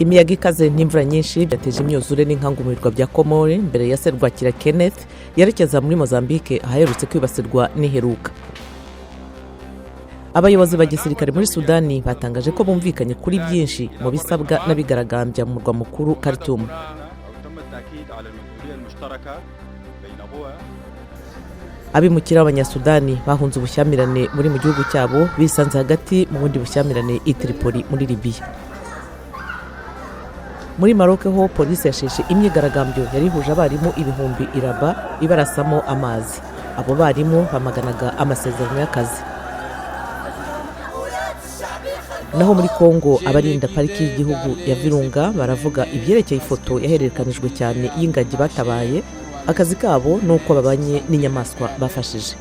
Imiyaga ikaze n'imvura nyinshi byateje imyuzure n'inkangumirwa bya Komore mbere ya Serwakira Kenneth yerekeza muri Mozambique aherutse kwibasirwa n'iheruka. Abayobozi ba gisirikare muri Sudani batangaje ko bumvikanye kuri byinshi mu bisabwa n'abigaragambya mu murwa mukuru Khartoum. Abimukira Abanyasudani bahunze ubushyamirane muri mu gihugu cyabo bisanze hagati mu bundi bushyamirane i Tripoli muri Libiya. Muri Maroc ho polisi yasheshe imyigaragambyo yarihuje abarimu ibihumbi iraba ibarasamo amazi. Abo barimu bamaganaga amasezerano y'akazi. Naho muri Kongo abarinda pariki y'igihugu ya Virunga baravuga ibyerekeye ifoto yahererekanijwe cyane y'ingagi batabaye. Akazi kabo nuko babanye n'inyamaswa bafashije.